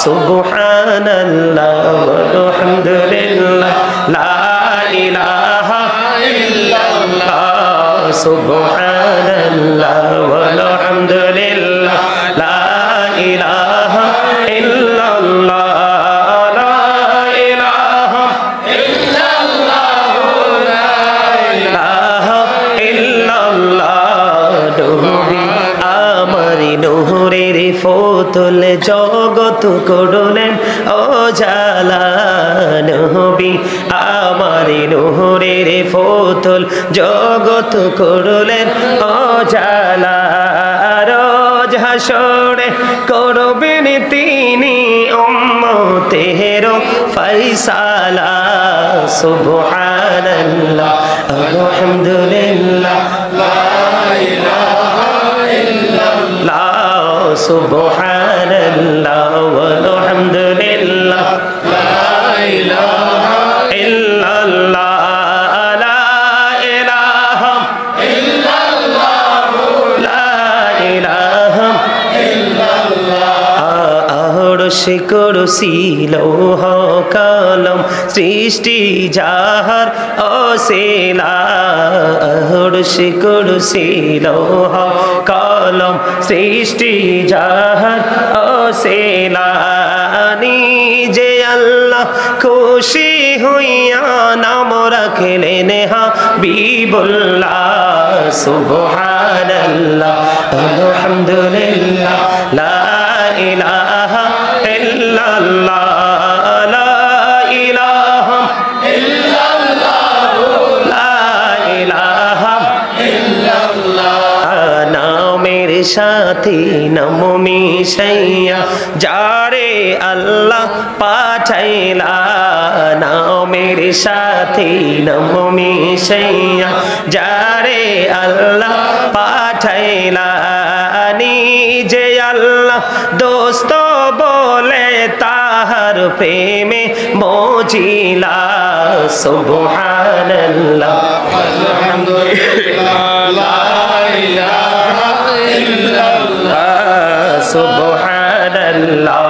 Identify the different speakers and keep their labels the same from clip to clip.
Speaker 1: সুবহানাল্লাহ ওয়ালহামদুলিল্লাহ লা ইলাহা ইল্লাল্লাহ সুবহানাল্লাহ ওয়ালহামদুলিল্লাহ লা ইলাহা ইল্লাল্লাহ লা ইলাহা ইল্লাল্লাহ লা ইলাহা ইল্লাল্লাহ নবী আমারি নূরের ফতুল জগত করলেন ও জালা নবী আমারি নূরের ফতুল জগত করলেন ও জালা রোজ হাসরে করবেন তিনি উম্মতের ফয়সালা সুবহানাল্লাহ আলহামদুলিল্লাহ লা ইলাহা ইল্লাল্লাহ সুবহানাল্লাহ ওয়ালহামদুলিল্লাহ লা ইলাহা ইল্লাল্লাহ লা ইলাহা ইল্লাল্লাহ লা ইলাহা আরশে কুরসি লৌহ কলম সৃষ্টি যাহার অসিলা আরশে কুরসি লৌহ কলম সৃষ্টি যাহার অসিলা নিজে আল্লাহ খুশি হইয়া নাম রাখলেন হাবিবুল্লাহ সুবহানাল্লাহ আলহামদুলিল্লাহ লা ইলাহা ইল্লাল্লাহ লা ইলাহা ইল্লাল্লাহ লা ইলাহা ইল্লাল্লাহ নামের সাথে নাম মিশাইয়া যারে আল্লাহ পাঠাইলা নামের সাথে নাম মিশাইয়া যারে আল্লাহ পাঠাইলা নিজে আল্লাহ দোস্ত বলে তাহার প্রেমে মজিলা সুবহানাল্লাহ আলহামদুলিল্লাহ লা ইলাহা ইল্লাল্লাহ সুবহানাল্লাহ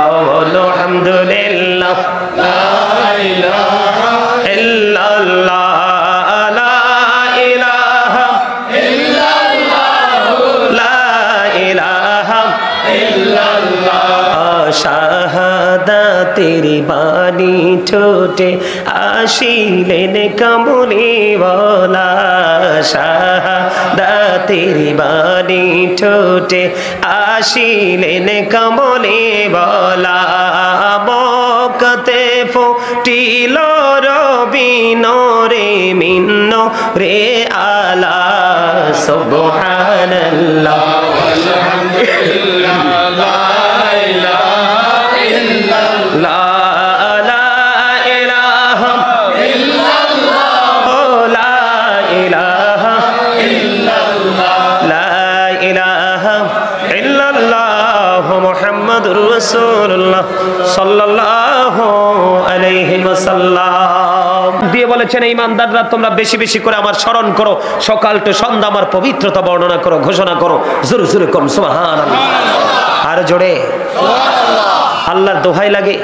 Speaker 1: আলহামদুলিল্লাহ লা ইলাহা ইল্লাল্লাহ লা ইলাহা ইল্লাল্লাহ লা ইলাহা ইল্লাল্লাহ শাহাদাতের বাণী ঠোঁটে আসিলেন কামলিওয়ালা শাহাদাতের বাণী ঠোঁটে আসিলেন কামলিওয়ালা বকতে ফুটিল রবিনো রে মিন্ন রে আলা সুবহানাল্লাহ আলহামদুলিল্লাহ লা ইলাহা ইল্লাল্লাহ লা ইলাহা ইল্লাল্লাহ লা ইলাহা ইল্লাল্লাহ লা ইলাহা ইল্লাল্লাহ মুহাম্মাদুর রাসূলুল্লাহ সাল্লাল্লাহু আলাইহি ওয়াসাল্লাম দিয়ে বলেছেন ঈমানদাররা তোমরা বেশি বেশি করে আমার স্মরণ করো সকাল থেকে সন্ধ্যা আমার পবিত্রতা বর্ণনা করো ঘোষণা করো জোরে জোরে কোন সুবহানাল্লাহ আর জোরে সুবহানাল্লাহ আল্লাহর দোহাই লাগে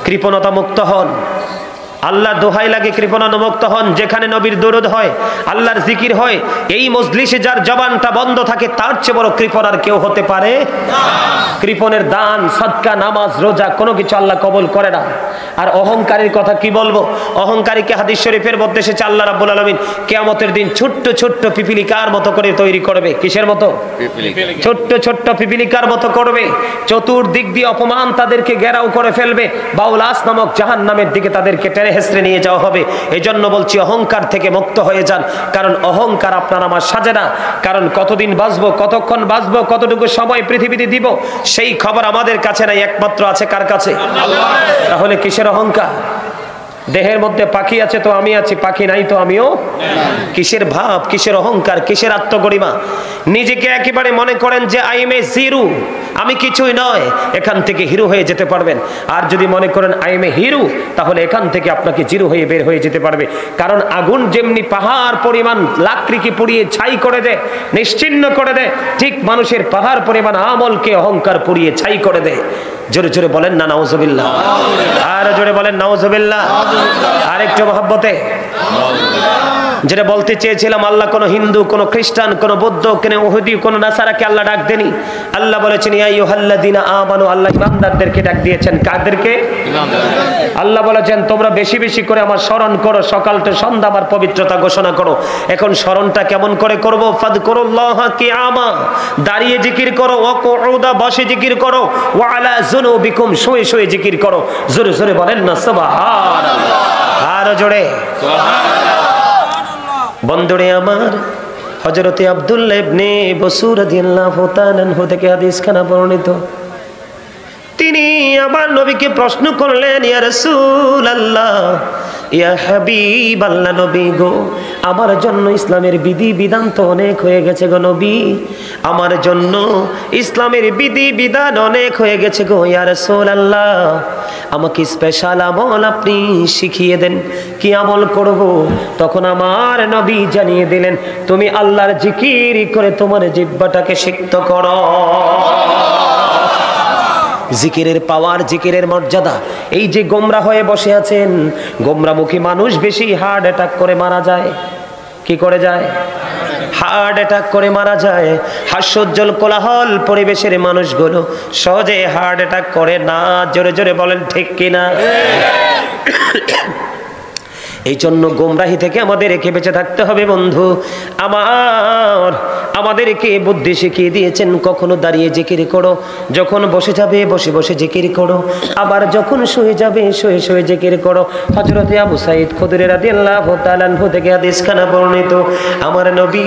Speaker 1: কৃপণতা মুক্ত হন আল্লাহর দোহাই লাগে কৃপণতা মুক্ত হন যেখানে নবীর দরুদ হয় আল্লাহর জিকির হয় এই মজলিসে যার জবানটা বন্ধ থাকে তার চেয়ে বড় কৃপণ আর কেউ হতে পারে না কৃপণের দান সদকা নামাজ রোজা কোনো কিছু আল্লাহ কবুল করে না আর অহংকারীর কথা কি বলবো অহংকারীকে হাদিস শরীফের মধ্যে এসেছে আল্লাহ রাব্বুল আলামিন কিয়ামতের দিন ছোট্ট ছোট্ট পিপিলিকার মতো করে তৈরি করবে কিসের মতো ছোট্ট ছোট্ট পিপিলিকার মতো করবে চতুর্দিক দিয়ে অপমান তাদেরকে ঘেরাও করে ফেলবে বাউলাস নামক জাহান্নামের দিকে তাদেরকে টেনে হেসড়ে নিয়ে যাওয়া হবে এজন্য বলছি অহংকার থেকে মুক্ত হয়ে যান কারণ অহংকার আপনার আমার সাজে না কারণ কতদিন বাঁচবো কতক্ষণ বাঁচবো কতটুকু সময় পৃথিবীতে দিব সেই খবর আমাদের কাছে নাই একমাত্র আছে কার কাছে আল্লাহ তাহলে কিসের অহংকার দেহের মধ্যে পাখি আছে তো আমি আছি পাখি নাই তো আমিও কিসের ভাব কিসের অহংকার কিসের আত্মগরিমা নিজেকে একেবারে মনে করেন যে আই এম এ জিরো, আমি কিছুই নয়, এখান থেকে হিরো হয়ে যেতে পারবেন। আর যদি মনে করেন আই এম এ হিরো, তাহলে এখান থেকে আপনাকে জিরো হয়ে বের হয়ে যেতে পারবে। কারণ আগুন যেমনি পাহাড় পরিমাণ লাকড়িকে পুড়িয়ে ছাই করে দেয়, নিশ্চিহ্ন করে দেয়, ঠিক মানুষের পাহাড় পরিমাণ আমলকে অহংকার পুড়িয়ে ছাই করে দেয়। জোরে জোরে বলেন না নাউজুবিল্লাহ, আর জোরে বলেন নাউজুবিল্লাহ। আর একটু মহব্বতে যেটা বলতে চেয়েছিলাম, আল্লাহ কোন হিন্দু, কোন খ্রিস্টান, কোন বৌদ্ধ, কোন ইহুদি, কোন নাসারাকে আল্লাহ ডাক দেনি। আল্লাহ বলেছেন ইয়া আইয়ুহাল্লাযীনা আমানু, আল্লাহ ইমানদারদেরকে ডাক দিয়েছেন। কাদেরকে? আল্লাহ বলেছেন তোমরা বেশি বেশি করে আমার স্মরণ করো, সকাল থেকে সন্ধ্যা আমার পবিত্রতা ঘোষণা করো। এখন স্মরণটা কেমন করে করব? ফাযকুরুল্লাহা কিয়ামা, দাঁড়িয়ে জিকির করো, ওয়া কুউদা, বসে জিকির করো, ওয়া আলা যুনুবিকুম, শুয়ে শুয়ে জিকির করো। জোরে জোরে বলেন না সুবহানাল্লাহ, আর জোরে সুবহানাল্লাহ। বন্ধুরে আমার, হযরতে আব্দুল্লাহ ইবনে বসুর রাদিয়াল্লাহু তাআলা আনহু থেকে হাদিসখানা বর্ণিত। তিনি আমার নবীকে প্রশ্ন করলেন, ইয়া রাসূলুল্লাহ, ইয়া হাবিবাল্লাহ, নবী গো, আমার জন্য ইসলামের বিধি বিধান তো অনেক হয়ে গেছে গো নবী, আমার জন্য ইসলামের বিধি বিধান অনেক হয়ে গেছে গো ইয়া রাসূলুল্লাহ, আমাকে স্পেশাল আমল আপনি শিখিয়ে দেন, কি আমল করব? তখন আমার নবী জানিয়ে দিলেন, তুমি আল্লাহর জিকির করে তোমার জিহ্বাটাকে সিক্ত করো। জিকিরের পাওয়ার, জিকিরের মর্যাদা। এই যে গোমরা হয়ে বসে আছেন, গোমরামুখী মানুষ বেশি হার্ট অ্যাটাক করে মারা যায়। কি করে যায়? হার্ট অ্যাটাক করে মারা যায়। হাস্যোজ্জ্বল কোলাহল পরিবেশের মানুষগুলো সহজে হার্ট অ্যাটাক করে না। জোরে জোরে বলেন ঠিক কিনা? এই জন্য গোমরাহি থেকে আমাদেরকে বেঁচে থাকতে হবে বন্ধু আমার। আমাদেরকে বুদ্ধি শিখিয়ে দিয়েছেন, কখনো দাঁড়িয়ে জিকির করো, যখন বসে যাবে বসে বসে জিকির করো, আবার যখন শুয়ে যাবে শুয়ে শুয়ে জিকির করো। হযরতে আবু সাঈদ খুদরি রাদিয়াল্লাহু তাআলা আনহু থেকে হাদিসখানা বর্ণিত। আমার নবী,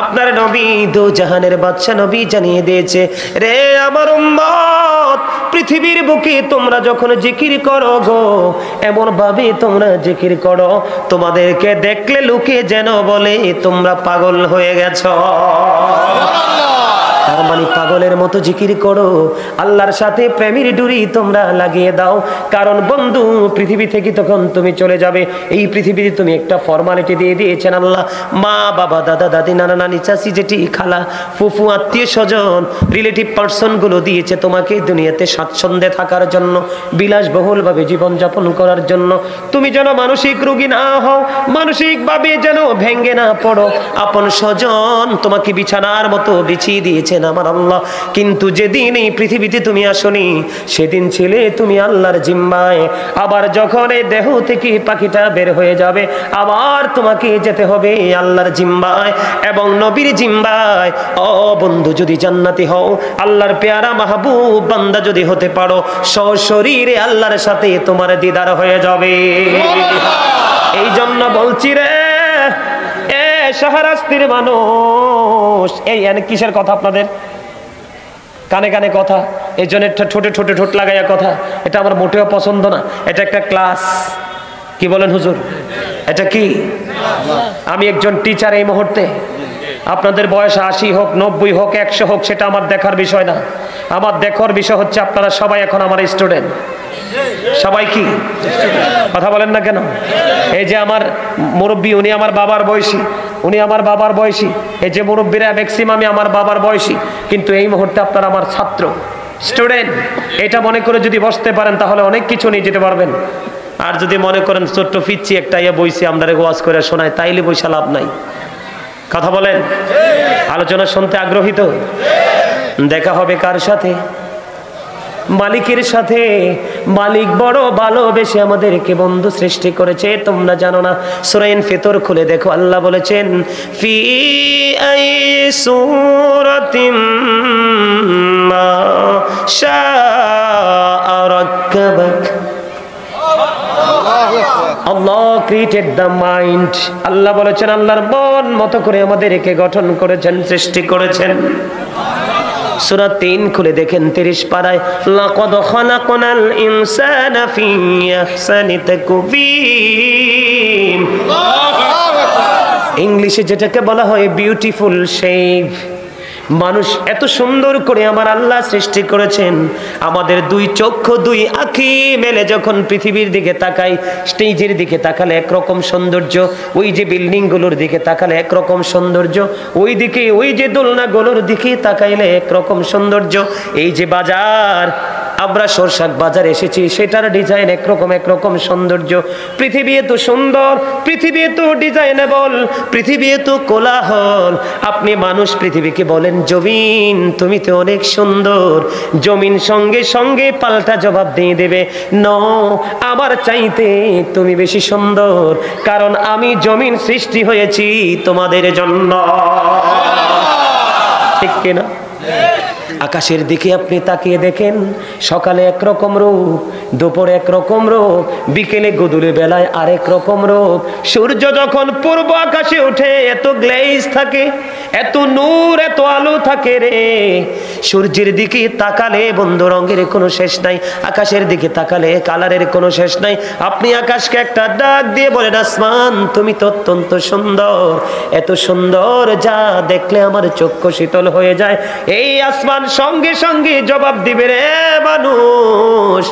Speaker 1: আপনার নবী, দো জাহানের বাদশা নবী জানিয়ে দিয়েছে, রে আমার উম্মত, পৃথিবীর বুকে তোমরা যখন জিকির করো গো, এমন ভাবে তোমরা জিকির করো, তোমাদেরকে দেখলে লোকে যেন বলে তোমরা পাগল হয়ে গেছো। তার মানে পাগলের মতো জিকির করো, আল্লাহর সাথে প্রেমের ডুরি তোমরা লাগিয়ে দাও। কারণ বন্ধু, পৃথিবী থেকে তখন তুমি চলে যাবে, এই পৃথিবীতে তুমি একটা ফর্মালিটি দিয়ে দিয়েছেন আল্লাহ। মা বাবা, দাদা দাদি, নানা নানি, চাচি জেঠি, খালা, ফুফু, আত্মীয় স্বজন, রিলেটিভ পার্সন গুলো দিয়েছে তোমাকে দুনিয়াতে স্বাচ্ছন্দ্যে থাকার জন্য, বিলাসবহুল ভাবে জীবনযাপন করার জন্য। তুমি যেন মানসিক রোগী না হও, মানসিক ভাবে যেন ভেঙ্গে না পড়ো। আপন স্বজন তোমাকে বিছানার মতো বিছিয়ে দিয়েছে আমার আল্লাহ। কিন্তু যেদিন এই পৃথিবীতে তুমি আসনি, সেদিন ছিলে তুমি আল্লাহর জিম্মায়। আবার যখন এই দেহ থেকে পাখিটা বের হয়ে যাবে, আবার তোমাকে যেতে হবে আল্লাহর জিম্মায় এবং নবীর জিম্মায়। ও বন্ধু, যদি জান্নাতি হও, আল্লাহর পেয়ারা মাহবুব বান্দা যদি হতে পারো, সশরীরে আল্লাহর সাথে তোমার দিদার হয়ে যাবে। এই জন্য বলছি রে শাহরাস্তির মানুষ, এই কিসের কথা আপনাদের কানে কানে কথা, এই জন্য ঠোঁটে ঠোঁটে ঠোঁট লাগাইয়া কথা, এটা আমার মোটেও পছন্দ না। এটা একটা ক্লাস। কি বলেন হুজুর? এটা কি? আমি একজন টিচার এই মুহূর্তে। আপনাদের বয়স 80 হোক, 90 হোক, 100 হোক, সেটা আমার দেখার বিষয় না। আমার দেখার বিষয় হচ্ছে আপনারা সবাই এখন আমার স্টুডেন্ট। সবাই কি কথা বলেন না কেন? এই যে আমার মুরব্বী, উনি আমার বাবার বয়সী, উনি আমার বাবার বয়সী। এই যে মুরব্বীরা ম্যাক্সিমামই আমার বাবার বয়সী, কিন্তু এই মুহূর্তে আপনারা আমার ছাত্র, স্টুডেন্ট। এটা মনে করে যদি বসতে পারেন তাহলে অনেক কিছু নিয়ে যেতে পারবেন। আর যদি মনে করেন ছোট্ট পিচ্ছি একটা ইয়ে বইছি আমরা ওয়াজ করে শোনায়, তাইলে বইসা লাভ নাই। কথা বলেন? আলোচনা শুনতে আগ্রহী তো? দেখা হবে কার সাথে? মালিকের সাথে। মালিক বড় ভালোবেসে আমাদেরকে বন্ধু সৃষ্টি করেছে, তোমরা জানো না? সূরা ইনফিতর খুলে দেখো, আল্লাহ বলেছেন ফি আই সূরাতিম মা শাআ রাক্কাবাক। Allah created the mind. আল্লাহ বলেছেন আল্লাহর মন মতো করে আমাদেরকে গঠন করেছেন, সৃষ্টি করেছেন। সূরা 3 খুলে দেখেন 30 পারায়, লাকাদ খালাকনাল ইনসানা ফি আহসানি তাকওয়িম। ইংলিশে যেটাকে বলা হয় বিউটিফুল শেপ। মানুষ এত সুন্দর করে আমার আল্লাহ সৃষ্টি করেছেন, আমাদের দুই চক্ষু দুই আঁখি মেলে যখন পৃথিবীর দিকে তাকাই, স্টেজের দিকে তাকালে একরকম সৌন্দর্য, ওই যে বিল্ডিং গুলোর দিকে তাকালে একরকম সৌন্দর্য, ওই দিকে ওই যে দোলনাগুলোর দিকে তাকাইলে একরকম সৌন্দর্য, এই যে বাজার আমরা সরষাক বাজার এসেছি সেটার ডিজাইন একরকম সৌন্দর্য। পৃথিবী এত সুন্দর, পৃথিবী এত ডিজাইনেবল, পৃথিবী এত কোলাহল। আপনি মানুষ পৃথিবীকে বলেন জমিন তুমি তো অনেক সুন্দর, জমিন সঙ্গে সঙ্গে পাল্টা জবাব দিয়ে দেবে নো, আমার চাইতে তুমি বেশি সুন্দর, কারণ আমি জমিন সৃষ্টি হয়েছি তোমাদের জন্য। ঠিক কিনা? আকাশের দিকে আপনি তাকিয়ে দেখেন, সকালে একরকম রূপ, দুপুরে একরকম রূপ, বিকেলে গধূলি বেলায় আরেক রকম রূপ। সূর্য যখন পূর্ব আকাশে ওঠে এত গ্লেজ থাকে, এত নূর, এত আলো থাকে রে। সূর্যের দিকে তাকালে বন্ধু রঙের কোনো শেষ নাই, আকাশের দিকে তাকালে কালারের কোনো শেষ নাই। আপনি আকাশকে একটা ডাক দিয়ে বলেন আসমান তুমি তো অত্যন্ত সুন্দর, এত সুন্দর যা দেখলে আমার চক্ষু শীতল হয়ে যায়। এই আসমান সঙ্গে সঙ্গে জবাব দিবে রে মানুষ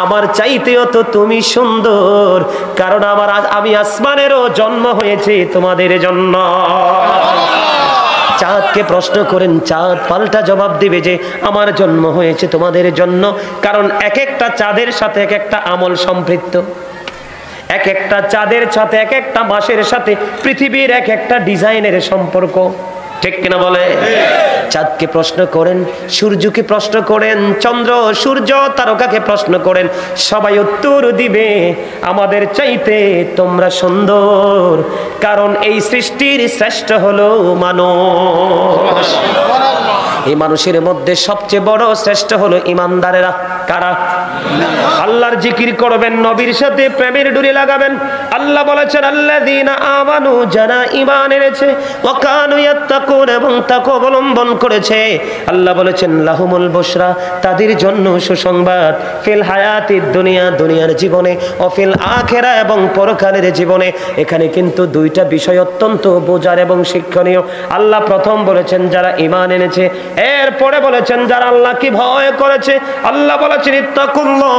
Speaker 1: আমার চাইতেও তো তুমি সুন্দর, কারণ আমি আসমানেরও জন্ম হয়েছে তোমাদের জন্য। চাঁদকে প্রশ্ন করেন, চাঁদ পাল্টা জবাব দিবে যে আমার জন্ম হয়েছে তোমাদের জন্য, কারণ এক একটা চাঁদের সাথে এক একটা আমল সম্পৃক্ত, এক একটা চাঁদের সাথে এক একটা মাসের সাথে পৃথিবীর এক একটা ডিজাইনের সম্পর্ক। ঠিক কিনা বলে? চাঁদকে প্রশ্ন করেন, সূর্যকে প্রশ্ন করেন, চন্দ্র সূর্য তারকাকে প্রশ্ন করেন, সবাই উত্তর দিবে আমাদের চাইতে তোমরা সুন্দর, কারণ এই সৃষ্টির শ্রেষ্ঠ হলো মানুষ। এই মানুষের মধ্যে সবচেয়ে বড় শ্রেষ্ঠ হলো ইমানদারেরা। কারা? আল্লাহর জিকির করবেন, নবীর সাথে প্রেমের ডুরি লাগাবেন। আল্লাহ বলেছেন আল্লাযীনা আমানু, যারা ঈমান এনেছে, ওয়া কানু ইয়াত্তাকুন, এবং তাকওয়া অবলম্বন করেছে। আল্লাহ বলেছেন লাহুমুল বুশরা, তাদের জন্য সুসংবাদ, ফিল হায়াতিদ দুনিয়া, দুনিয়ার জীবনে, ও ফিল আখিরা, এবং পরকালের জীবনে। এখানে কিন্তু দুইটা বিষয় অত্যন্ত বোঝার এবং শিক্ষণীয়। আল্লাহ প্রথম বলেছেন যারা ঈমান এনেছে, এরপরে বলেছেন যারা আল্লাহকে ভয় করেছে। আল্লাহ বলেছেন ইত্তাকুল্লাহ,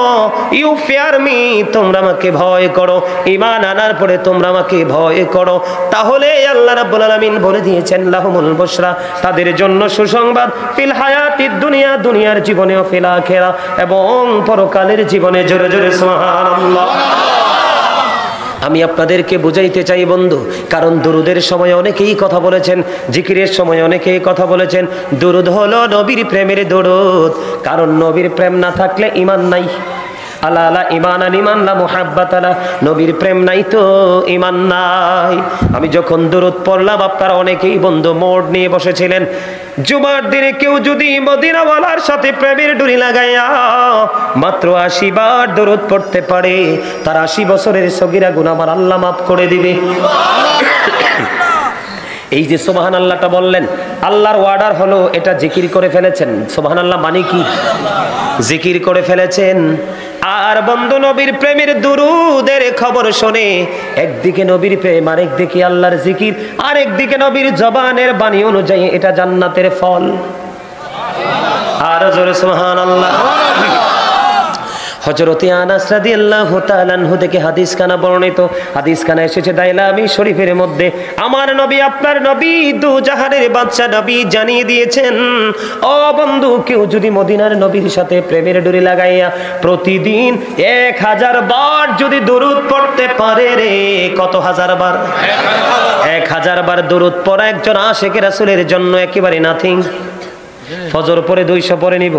Speaker 1: ইউ ফিয়ার মি, তোমরা আমাকে ভয় করো। ঈমান আনার পরে তোমরা আমাকে ভয় করো, তাহলে আল্লাহ রাব্বুল আলামিন বলে দিয়েছেন লাহুমুল বুশরা, তাদের জন্য সুসংবাদ, ফিল হায়াতিদ দুনিয়া, দুনিয়ার জীবনে, ও ফিল আখিরা, এবং পরকালের জীবনে। জোরে জোরে সুবহানাল্লাহ। আমি আপনাদেরকে বুঝাইতে চাই বন্ধু, কারণ দুরুদের সময় অনেকেই কথা বলেছেন, জিকিরের সময় অনেকেই কথা বলেছেন। দুরুদ হলো নবীর প্রেমের দরুদ, কারণ নবীর প্রেম না থাকলে ঈমান নাই। আলা আলা ঈমান ঈমান লা মুহাব্বাত আলা, নবীর প্রেম নাই তো ঈমান নাই। আমি যখন দুরুদ পড়লাম, আপনারা অনেকেই বন্ধু মোড় নিয়ে বসেছিলেন। জুমার দিনে কেউ যদি মদিনাওয়ালার সাথে প্রেমের ডুরি লাগাইয়া মাত্র 80 বার দরুদ পড়তে পারে, তার 80 বছরের সগীরা গুনাহ আমার আল্লাহ মাফ করে দিবে। এই যে সুবহানাল্লাহটা বললেন, আল্লাহর ওয়ার্ডার হলো এটা জিকির করে ফেলেছেন। সুবহানাল্লাহ মানে কি? জিকির করে ফেলেছেন। আর বন্ধু নবীর প্রেমের দুরুদের খবর শুনে একদিকে নবীর প্রেম, আরেকদিকে আল্লাহর জিকির, আরেকদিকে নবীর জবানের বাণী অনুযায়ী এটা জান্নাতের ফল। আর জোরে সুবহানাল্লাহ। হযরতে আনাস রাদিয়াল্লাহু তাআলা আনহু থেকে হাদিস খানা বর্ণিত, হাদিস খানা এসেছে দাইলামি শরীফের মধ্যে। আমার নবী, আপনার নবী, দু জাহানের বাদশা নবী জানিয়ে দিয়েছেন, ও বন্ধু, কেউ যদি মদিনার নবীর সাথে প্রেমের ডুরি লাগাইয়া প্রতিদিন 1000 বার যদি দরুদ পড়তে পারে রে, কত হাজার বার? 1000 বার দরুদ পড়া একজন আশিকে রাসূলের জন্য একেবারে নাথিং। ফজর পরে 200 পরে নিব,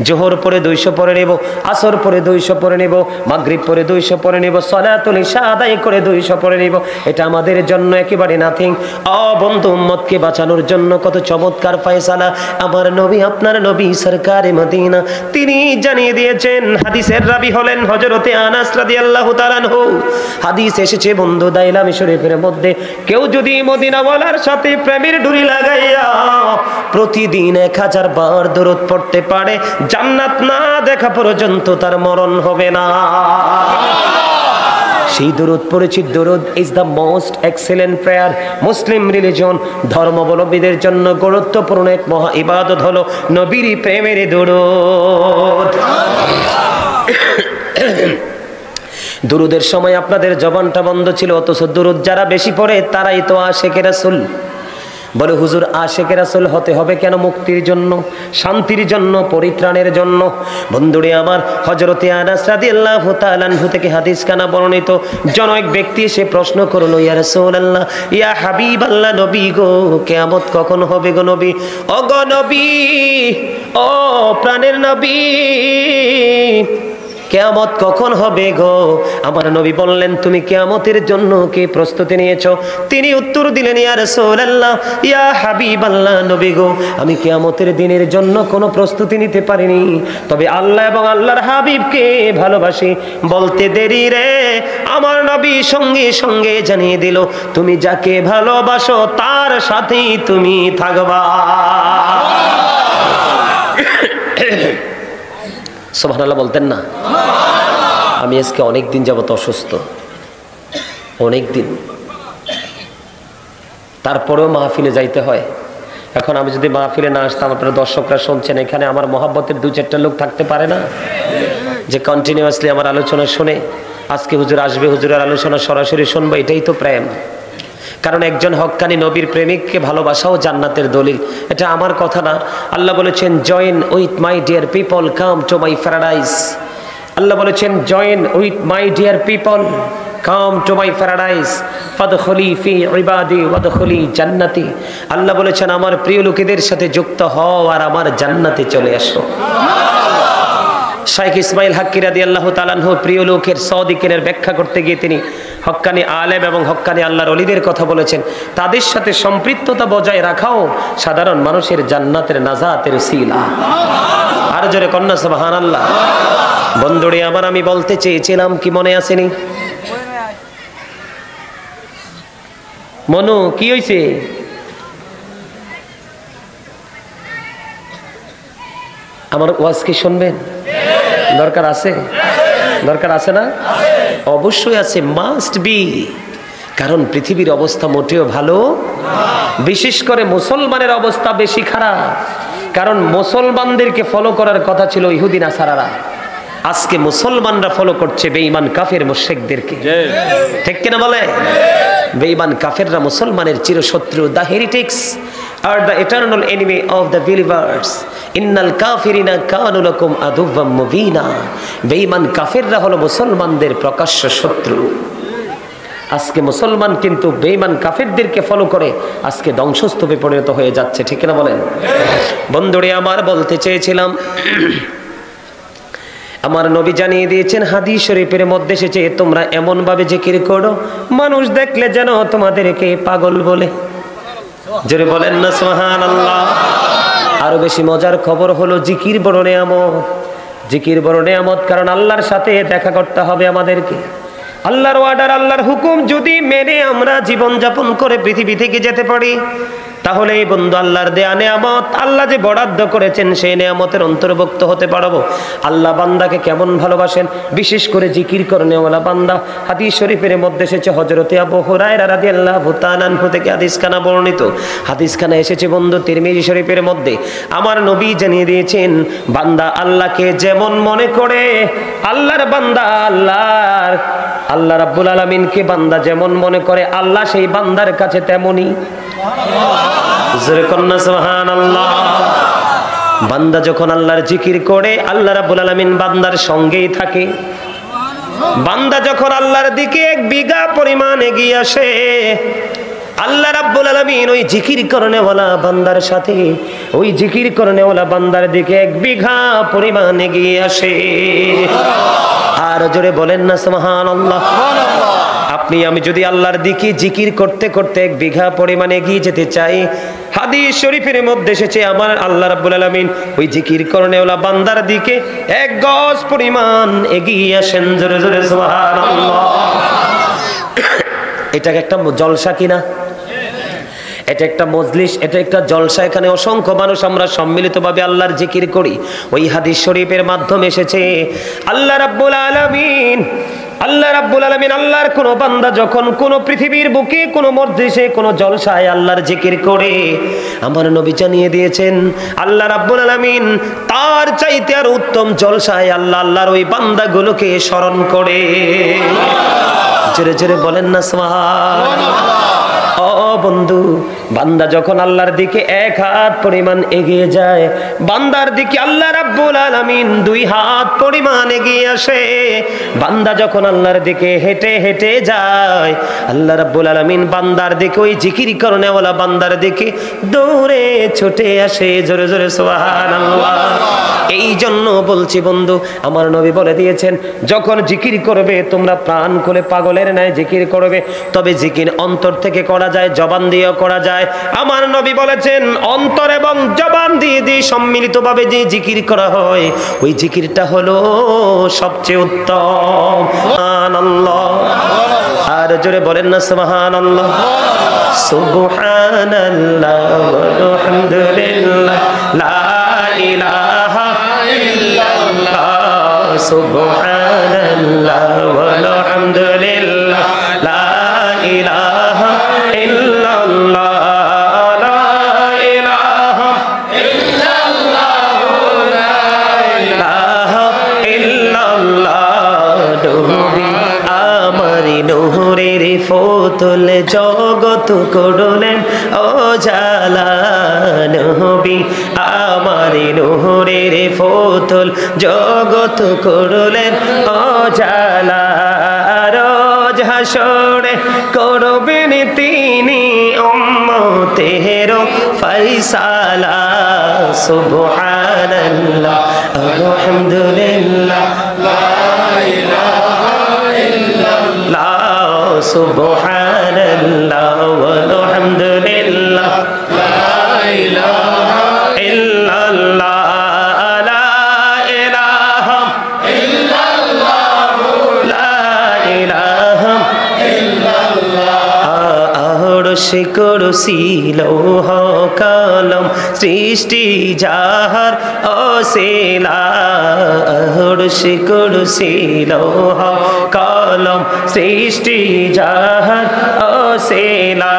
Speaker 1: জোহর পরে 200 পরে নিব, আসর পরে 200 পরে নিব, মাগরিব পরে 200 পরে নিব, সালাতুল ইশা আদায় করে 200 পরে নিব। এটা আমাদের জন্য একেবারে নাথিং। ও বন্ধু, উম্মতকে বাঁচানোর জন্য কত চমৎকার ফয়সালা আমার নবী, আপনার নবী সরকারে মদিনা তিনি জানিয়ে দিয়েছেন। হাদিসের রাবি হলেন হযরতে আনাস রাদিয়াল্লাহু তাআলা আনহু। হাদিস এসেছে বন্ধু দাইলামি শরীফের মধ্যে, কেউ যদি মদিনাওয়ালার সাথে প্রেমের ডুরি লাগাইয়া প্রতিদিন 1000 বার দরুদ পড়তে পারে, জান্নাত না দেখা পর্যন্ত তার মরণ হবে না। সেই দরুদ পড়েছি। দরুদ is the most excellent prayer. Muslim religion ধর্মাবলম্বীদের জন্য গুরুত্বপূর্ণ এক মহা ইবাদত হলো নবীর প্রেমের দরুদ। দুরুদের সময় আপনাদের জবানটা বন্ধ ছিল, অথচ দুরুদ যারা বেশি পড়ে তারাই তো আশিকে রাসূল। বলে হুজুর আশিকে রাসূল হতে হবে কেন? মুক্তির জন্য, শান্তির জন্য, পরিত্রাণের জন্য। বন্ধুরে আমার, হযরতে আনাস রাদিয়াল্লাহু তাআলা আনহু থেকে হাদিস কানা বর্ণিত, জনৈক ব্যক্তি এসে প্রশ্ন করলো, ইয়া রাসূলুল্লাহ, ইয়া হাবিবাল্লাহ, নবী গো, কিয়ামত কখন হবে গো নবী? ও গো নবী, ও প্রাণের নবী, কিয়ামত কখন হবে গো? আমার নবী বললেন, তুমি কিয়ামতের জন্য কি প্রস্তুতি নিয়েছো? তিনি উত্তর দিলেন, ইয়া রাসূলুল্লাহ, ইয়া হাবিবাল্লাহ, নবী গো, আমি কিয়ামতের দিনের জন্য কোনো প্রস্তুতি নিতে পারিনি, তবে আল্লাহ এবং আল্লাহর হাবিবকে ভালোবাসি। বলতে দেরি রে, আমার নবী সঙ্গে সঙ্গে জানিয়ে দিল, তুমি যাকে ভালোবাসো তার সাথেই তুমি থাকবা। সুবহানাল্লাহ বলতেন না? আমি আজকে অনেক দিন যাবত অসুস্থ, অনেক দিন, তারপরেও মাহফিলে যাইতে হয়। এখন আমি যদি মাহফিলে না আসতাম, আপনারা দর্শকরা শুনছেন, এখানে আমার মহব্বতের দু চারটা লোক থাকতে পারে না যে কন্টিনিউয়াসলি আমার আলোচনা শুনে, আজকে হুজুর আসবে, হুজুরের আলোচনা সরাসরি শুনবো, এটাই তো প্রেম। কারণ একজন হক্কানি নবীর প্রেমিককে ভালোবাসাও জান্নাতের দলিল। এটা আমার কথা না, আল্লাহ বলেছেন, join with my dear people, come to my paradise. আল্লাহ বলেছেন, join with my dear people, come to my paradise, ফাদখুলি ফি ইবাদি ওয়াদখুলি জান্নাতি। আল্লাহ বলেছেন, আমার প্রিয় লোকেদের সাথে যুক্ত হও আর আমার জান্নাতে চলে আসো। শাইখ ইসমাইল হাক্কি রাদিয়াল্লাহু তাআলা আনহু প্রিয় লোকের সাদিকিনের ব্যাখ্যা করতে গিয়ে তিনি হক্কানি আলেম এবং হক্কানি আল্লাহর ওলিদের কথা বলেছেন। তাদের সাথে সম্পৃক্ততা বজায় রাখাও সাধারণ মানুষের জান্নাতের নাজাতের উসিলা। আর জোরে কন্যা সুবহানাল্লাহ। বন্ধুরে আমার, আমি বলতে চেয়েছিলাম, কি মনে আসেনি? মনু, কি হইছে? আমার ওয়াজ কি শুনবেন? দরকার আছে? দরকার আছে না? অবশ্যই আছে, মাস্ট বি। কারণ পৃথিবীর অবস্থা মোটেও ভালো, বিশেষ করে মুসলমানের অবস্থা বেশি খারাপ। কারণ মুসলমানদেরকে ফলো করার কথা ছিল ইহুদি নাসারারা, আজকে মুসলমানরা ফলো করছে বেঈমান কাফের মুশরিকদেরকে। ঠিক কিনা বলে? বেঈমান কাফেররা মুসলমানের চিরশত্রু। দ্য হেরিটিক্স আর the eternal enemy of the believers, ইন্নাল কাফিরিনা কানু লাকুম আদুওয়াম মুবিনা। বেঈমান কাফেররা হলো মুসলমানদের প্রকাশ্য শত্রু। আজকে মুসলমান কিন্তু বেঈমান কাফেরদেরকে ফলো করে আজকে ধ্বংসস্তূপে পরিণত হয়ে যাচ্ছে। ঠিক না বলেন? বন্ধুরে আমার, বলতে চেয়েছিলাম, আমার নবী জানিয়ে দিয়েছেন, হাদিস শরীফের মধ্যে এসেছে, তোমরা এমন ভাবে জিকির করো মানুষ দেখলে যেন তোমাদেরকে পাগল বলে। জোরে বলেন না সুবহানাল্লাহ। আরো বেশি মজার খবর হলো, জিকির বড় নেয়ামত। জিকির বড় নেয়ামত, কারণ আল্লাহর সাথে দেখা করতে হবে আমাদেরকে। আল্লাহর অর্ডার, আল্লাহর হুকুম যদি মেনে আমরা জীবন যাপন করে পৃথিবী থেকে যেতে পারি, তাহলে এই বন্ধু আল্লাহর দেয়া নেয়ামত, আল্লাহ যে বরাদ্দ করেছেন সেই নেয়ামতের অন্তর্ভুক্ত হতে পারবো। আল্লাহ বান্দাকে কেমন ভালোবাসেন, বিশেষ করে জিকির করনেওয়ালা বান্দা। হাদিস শরীফের মধ্যে এসেছে, হযরতে আবু হুরায়রা রাদিয়াল্লাহু তাআলা আনহু থেকে হাদিসখানা বর্ণিত। হাদিসখানা এসেছে বন্ধু তিরমিজি শরীফের মধ্যে। আমার নবী জানিয়ে দিয়েছেন, বান্দা আল্লাহকে যেমন মনে করে, আল্লাহর বান্দা আল্লাহ রাব্বুল আলামিনকে বান্দা যেমন মনে করে, আল্লাহ সেই বান্দার কাছে তেমনই। জোরে কন্যা সুবহানাল্লাহ। বান্দা যখন আল্লাহর জিকির করে, আল্লাহ রাব্বুল আলামিন বান্দার সঙ্গেই থাকে। বান্দা যখন আল্লাহর দিকে এক বিঘা পরিমাণ এগিয়ে আসে, আল্লাহ রাব্বুল আলামিন ওই জিকির করনেওয়ালা বান্দার সাথে, ওই জিকির করনেওয়ালা বান্দার দিকে এক বিঘা পরিমাণ এগিয়ে আসে। আর জোরে বলেন না সুবহানাল্লাহ। আপনি আমি যদি আল্লাহর দিকে জিকির করতে করতে এক বিঘা পরিমাণে এগিয়ে যেতে চাই, হাদিস শরীফের মধ্যে এসেছে, আমার আল্লাহ রাব্বুল আলামিন ওই জিকির করনেওয়ালা বান্দার দিকে এক গজ পরিমাণ এগিয়ে আসেন। জোরে জোরে সুবহানাল্লাহ। এটা একটা জলসা কিনা? এটা একটা মজলিস, এটা একটা জলসা। এখানে অসংখ্য মানুষ আমরা সম্মিলিতভাবে আল্লাহর জিকির করি। ওই হাদিস শরীফের মাধ্যমে এসেছে, আল্লাহ রাব্বুল আলামিন আল্লাহ রাব্বুল আলামিন আল্লাহর কোন বান্দা যখন কোন পৃথিবীর বুকে কোন মজলিসে কোন জলসায় আল্লাহর জিকির করে, আমার নবী জানিয়ে দিয়েছেন আল্লাহ রাব্বুল আলামিন তার চাইতে আর উত্তম জলসায় আল্লাহ আল্লাহর ওই বান্দাগুলোকে স্মরণ করে। জোরে জোরে বলেন না সুবহানাল্লাহ। ও বন্ধু, বান্দা যখন আল্লাহর দিকে এক হাত পরিমাণ এগিয়ে যায়, বান্দার দিকে আল্লাহ রাব্বুল আলামিন দুই হাত পরিমাণ এগিয়ে আসে। বান্দা যখন আল্লাহর দিকে হেঁটে হেঁটে যায়, আল্লাহ রাব্বুল আলামিন বান্দার দিকে ওই জিকির করনেওয়ালা বান্দার দিকে দৌড়ে ছুটে আসে। জোরে জোরে সুবহানাল্লাহ। এই জন্য বলছি বন্ধু, আমার নবী বলে দিয়েছেন যখন জিকির করবে তোমরা প্রাণ খুলে পাগলের ন্যায় জিকির করবে। তবে জিকির অন্তর থেকে করা যায়, জবান দিয়েও করা যায়। আমার নবী বলেছেন অন্তর এবং জবান দিয়ে সম্মিলিতভাবে যে জিকির করা হয় ওই জিকিরটা হলো সবচেয়ে উত্তম। সুবহানাল্লাহ। আর জোরে বলেন না সুবহানাল্লাহ। সুবহানাল্লাহ ওয়ালহামদুলিল্লাহ লা ইলাহা ইল্লাল্লাহ। সুবহানাল্লাহ ওয়ালহামদুলিল্লাহ লা ইলাহা ইল্লাল্লাহ লা ইলাহা ইল্লাল্লাহ লা ইলাহা ইল্লাল্লাহ। নবী আমারি নূরের ফতুল জগত করলেন ও জালা। নবী আমারি নূরের ফতুল জগত করলেন ও জালা। রোজ হাসরে করবেন তিনি উম্মতের ফয়সালা। সুবহানাল্লাহ আলহামদুলিল্লাহ লা ইলাহা ইল্লাল্লাহ। সুবহানাল্লাহ আলহামদুলিল্লাহ লা ইলাহা ইল্লাল্লাহ লা ইলাহা ইল্লাল্লাহ লা ইলাহা আরশে কুরসি লৌহ কলম সৃষ্টি যাহার অসিলা। আরশে কুরসি লৌহ কলম সৃষ্টি যাহার অসিলা।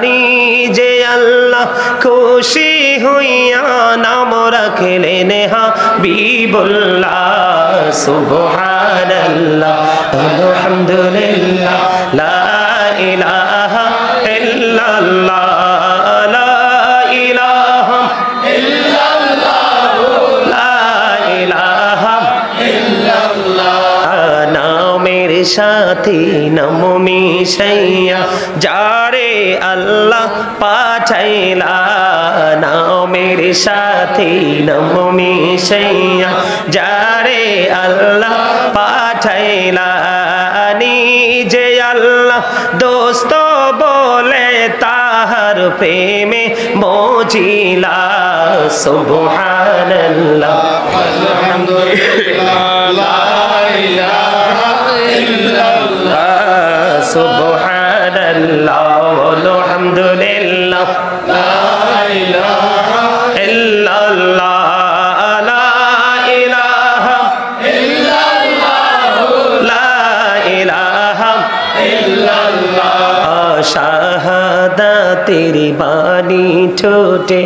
Speaker 1: নিজে আল্লাহ খুশি হইয়া নাম রাখলেন হাবিবুল্লাহ। সুবহানাল্লাহ আলহামদুলিল্লাহ লা ইলাহা ইল্লাল্লাহ লা ইলাহা ইল্লাল্লাহ লা ইলাহা ইল্লাল্লাহ। নামের সাথে নাম মিশাইয়া যারে আল্লাহ পাঠাইলা। নামের সাথে নাম মিশাইয়া যারে আল্লাহ পাঠাইলা। নিজে আল্লাহ দোস্ত বলে তাহার প্রেমে মজিলা। সুবহানাল্লাহ আলহামদুলিল্লাহ লা ইলাহা ইল্লাল্লাহ। সুবহানাল্লাহ আলহামদুলিল্লাহ লা ইলাহা ইল্লাল্লাহ লা ইলাহা ইল্লাল্লাহ লা ইলাহা ইল্লাল্লাহ। শাহাদাতের বাণী ঠোঁটে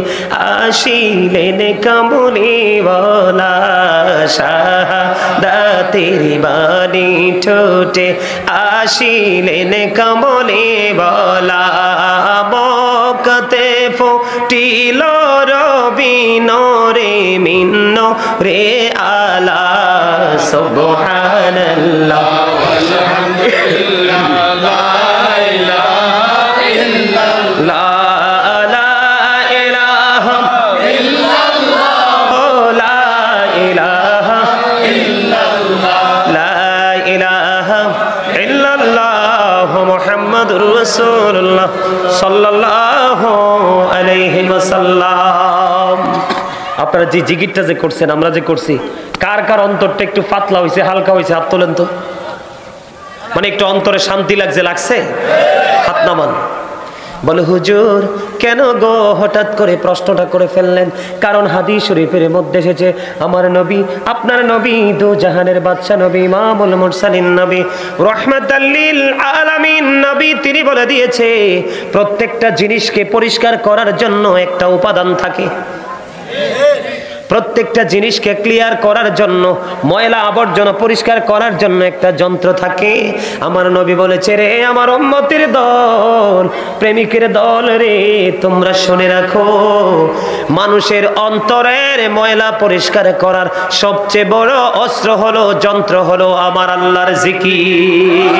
Speaker 1: আসিলেন কামলিওয়ালা। শাহাদাতের বাণী ঠোঁটে আসিলেন কামলিওয়ালা। বকতে ফুটিল রবিন রে মিন্ন রে আলা। সুবহানাল্লাহ আলহামদুলিল্লাহ লা ইলাহা ইল্লাল্লাহ লা ইলাহা ইল্লাল্লাহ লা ইলাহা ইল্লাল্লাহ লা ইলাহা ইল্লাল্লাহ মুহাম্মাদুর রাসূলুল্লাহ সাল্লাল্লাহু আলাইহি ওয়াসাল্লাম। আপনারা যে জিকিরটা যে করছেন, আমরা যে করছি, কার কার অন্তরটা একটু পাতলা হয়েছে, হালকা হয়েছে? হাত তোলেন তো। মানে একটু অন্তরে শান্তি লাগছে? হাত নামান। বলে হুজুর কেন গো হঠাৎ করে প্রশ্নটা করে ফেললেন? কারণ হাদিস শরীফের মধ্যে এসেছে আমার নবী, আপনার নবী, দু জাহানের বাদশা নবী, ইমামুল মুরসালিন নবী, রাহমাতাল লিল আলামিন নবী, তিনি বলে দিয়েছে প্রত্যেকটা জিনিসকে পরিষ্কার করার জন্য একটা উপাদান থাকে, প্রত্যেকটা জিনিসকে ক্লিয়ার করার জন্য, ময়লা আবর্জনা পরিষ্কার করার জন্য একটা যন্ত্র থাকে। আমার নবী বলেছে রে আমার উম্মতের দল, প্রেমিকের দল রে, তোমরা শুনে রাখো, মানুষের অন্তরের ময়লা পরিষ্কার করার সবচেয়ে বড় অস্ত্র হলো, যন্ত্র হলো আমার আল্লাহর জিকির।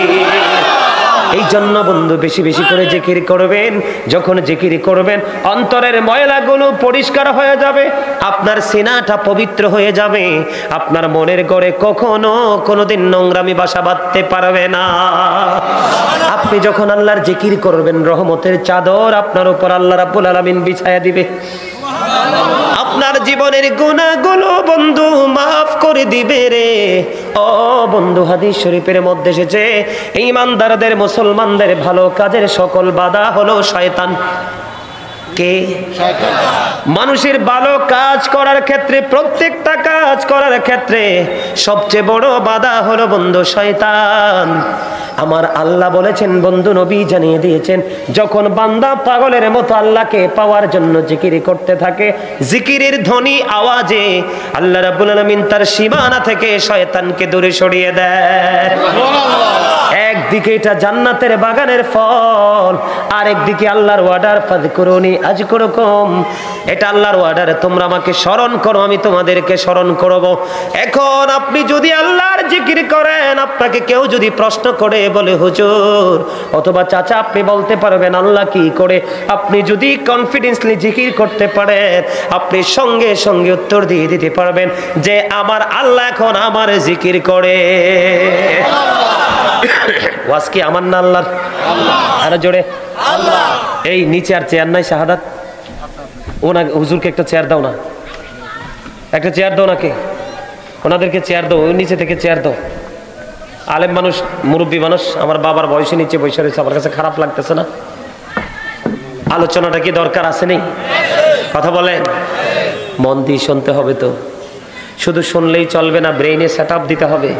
Speaker 1: এই জন্য বন্ধু বেশি বেশি করে জিকির করবেন। যখন জিকির করবেন অন্তরের ময়লাগুলো পরিষ্কার হয়ে যাবে, আপনার সিনাটা পবিত্র হয়ে যাবে, আপনার মনের ঘরে কখনো কোনোদিন নোংরামি বাসা বাঁধতে পারবে না। আপনি যখন আল্লাহর জিকির করবেন রহমতের চাদর আপনার উপর আল্লাহ রাব্বুল আলামিন বিছায়া দিবে, আপনার জীবনের গুনাহগুলো বন্ধু মাফ করে দিবে রে। ও বন্ধু হাদিস শরীফের মধ্যে এসেছে ঈমানদারদের, মুসলমানদের ভালো কাজের সকল বাধা হলো শয়তান। কে? শয়তান। মানুষের ভালো কাজ করার ক্ষেত্রে, প্রত্যেকটা কাজ করার ক্ষেত্রে সবচেয়ে বড় বাধা হলো বন্ধু শয়তান। আমার আল্লাহ বলেছেন, বন্ধু নবী জানিয়ে দিয়েছেন, যখন বান্দা পাগলের মতো আল্লাহকে পাওয়ার জন্য জিকির করতে থাকে, জিকিরের ধ্বনি আওয়াজে আল্লাহ রাব্বুল আলামিন তার সীমানা থেকে শয়তানকে দূরে সরিয়ে দেয়। একদিকে এটা জান্নাতের বাগানের ফল, আরেকদিকে আল্লাহর ওয়ার্ডার ফাযকুরুনি আযকুরুকুম, এটা আল্লাহর ওয়ার্ডার, তোমরা আমাকে স্মরণ করো আমি তোমাদেরকে স্মরণ করব। এখন আপনি যদি আল্লাহর জিকির করেন, আপনাকে কেউ যদি প্রশ্ন করে বলে হুজুর অথবা চাচা, আপনি বলতে পারবেন আল্লাহ কি করে? আপনি যদি কনফিডেন্সলি জিকির করতে পারেন, আপনি সঙ্গে সঙ্গে উত্তর দিয়ে দিতে পারবেন যে আমার আল্লাহ এখন আমার জিকির করে। ওয়াজ কি আমার না আল্লাহর? আরো জোরে আল্লাহ। এই নিচে আর চেয়ার নাই শাহাদাত, ওনা হুজুরকে একটা চেয়ার দাও না, একটা চেয়ার দাও নাকি, ওনাদেরকে চেয়ার দাও, ওই নিচে থেকে চেয়ার দাও। আলেম মানুষ, মুরব্বী মানুষ, আমার বাবার বয়সে নিচে বসে রয়েছে, আমার কাছে খারাপ লাগতেছে না? আলোচনাটা কি দরকার আছে নেই? কথা বলেন, মন দিয়ে শুনতে হবে তো, শুধু শুনলেই চলবে না, ব্রেইনে সেট আপ দিতে হবে।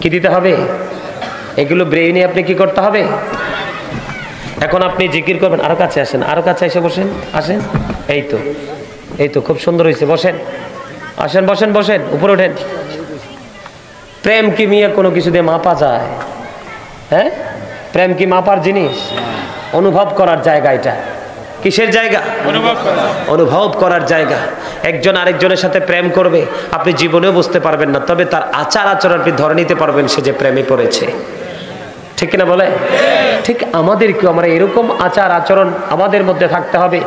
Speaker 1: কি দিতে হবে? এগুলো ব্রেইনে আপনি কি করতে হবে। এখন আপনি জিকির করবেন, আরো কাছে আসেন, আরো কাছে এসে বসেন, আসেন, এই তো, এই তো খুব সুন্দর হয়েছে, বসেন, আসেন, বসেন, বসেন, উপরে ওঠেন। প্রেম কি মিয়া কোনো কিছু দিয়ে মাপা যায়? হ্যাঁ, প্রেম কি মাপার জিনিস? অনুভব করার জায়গা এটা। কিসের জায়গা? অনুভব করার জায়গা। একজন আরেকজনের সাথে প্রেম করবে, আপনি জীবনেও বুঝতে পারবেন না, তবে তার আচার আচরণ আপনি ধরে নিতে পারবেন সে যে প্রেমে পড়েছে। ঠিক কিনা বলে? ঠিক আমাদেরকেও আমরা এরকম আচার আচরণ আমাদের মধ্যে থাকতে হবে,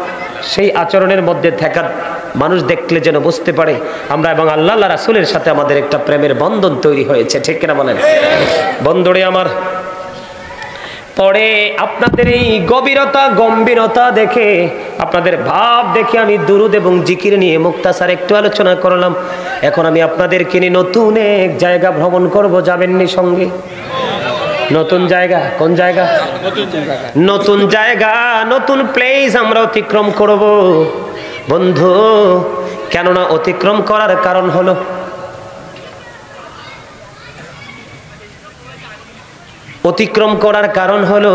Speaker 1: সেই আচরণের মধ্যে থাকা মানুষ দেখলে যেন বুঝতে পারে আমরা এবং আল্লাহ রাসূলের সাথে আমাদের একটা প্রেমের বন্ধন তৈরি হয়েছে। ঠিক কিনা বলেন? বন্ধুরে আমার, পরে আপনাদের এই গভীরতা গম্ভীরতা দেখে, আপনাদের ভাব দেখে আমি দুরুদ এবং জিকির নিয়ে মুক্তাসার একটু আলোচনা করলাম। এখন আমি আপনাদেরকে নিয়ে নতুন এক জায়গা ভ্রমণ করব, যাবেননি সঙ্গে? নতুন জায়গা, কোন জায়গা? নতুন জায়গা, নতুন প্লেস আমরা অতিক্রম করব বন্ধু। কেননা অতিক্রম করার কারণ হলো, অতিক্রম করার কারণ হলো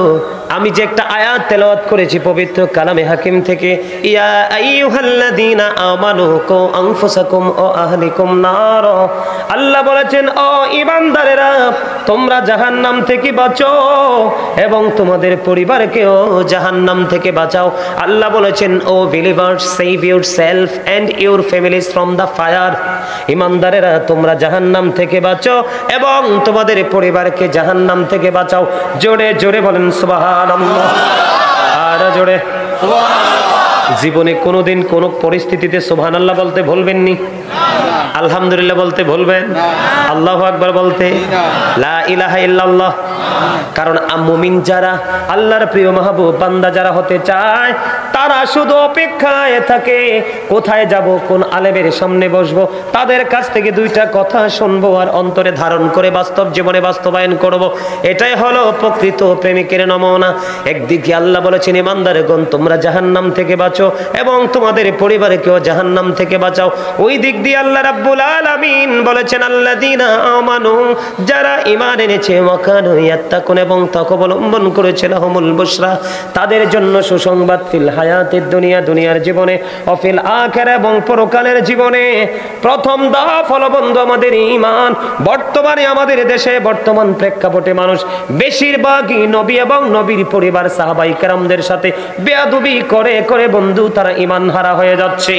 Speaker 1: আমি যে একটা আয়াত তেলাওয়াত করেছি পবিত্র কালামে হাকিম থেকে, ইয়া আইয়ুহাল্লাযীনা আমানু কু আনফুসাকুম ওয়া আহলিকুম নার। আল্লাহ বলেছেন, ও ঈমানদারেরা, তোমরা জাহান্নাম থেকে বাঁচো এবং তোমাদের পরিবারকেও জাহান্নাম থেকে বাঁচাও। আল্লাহ বলেছেন, O believers, save yourself and your families from the fire. ঈমানদারেরা, তোমরা জাহান্নাম থেকে বাঁচো এবং তোমাদের পরিবারকে জাহান্নাম থেকে বাঁচাও। জোরে জোরে বলেন সুবহানাল্লাহ, আর জোরে সুবহানাল্লাহ। জীবনে কোনোদিন কোনো পরিস্থিতিতে সুবহানাল্লাহ বলতে ভুলবেননি। আলহামদুলিল্লাহ বলতে ভুলবেন? আল্লাহু আকবার বলতে? লা ইলাহা ইল্লাল্লাহ। কারণ মুমিন যারা, আল্লাহর প্রিয় মাহবুব বান্দা যারা হতে চায়, তারা শুধু অপেক্ষায় থাকে কোথায় যাব, কোন আলেমের সামনে বসবো, তাদের কাছ থেকে দুইটা কথা শুনবো আর অন্তরে ধারণ করে বাস্তব জীবনে বাস্তবায়ন করব। এটাই হলো প্রকৃত প্রেমিকের নমুনা। একদিকে আল্লাহ বলেছেন, ইমানদারগণ তোমরা জাহান্নাম থেকে বাঁচো এবং তোমাদের পরিবারকেও জাহান্নাম থেকে বাঁচাও। ওই দিক দিয়ে আল্লাহ রাব্বুল আলামিন বলেছেন, আল্লাযীনা আমানু, যারা ঈমান এনেছে, ওয়া কানু ইয়াত্তাকুন, এবং তাকওয়া অবলম্বন করেছে, লাহুমুল বুশরা, তাদের জন্য সুসংবাদ, ফিল হায়াতিদ দুনিয়া, দুনিয়ার জীবনে, ও ফিল আখিরা, এবং পরকালের জীবনে। প্রথম ধাপ হলো বন্ধু আমাদের ঈমান। বর্তমানে আমাদের দেশে বর্তমান প্রেক্ষাপটে মানুষ বেশিরভাগই নবী এবং নবীর পরিবার সাহাবায়ে কেরামদের সাথে বেয়াদবি করে করে বন্ধু তারা ঈমান হারা হয়ে যাচ্ছে।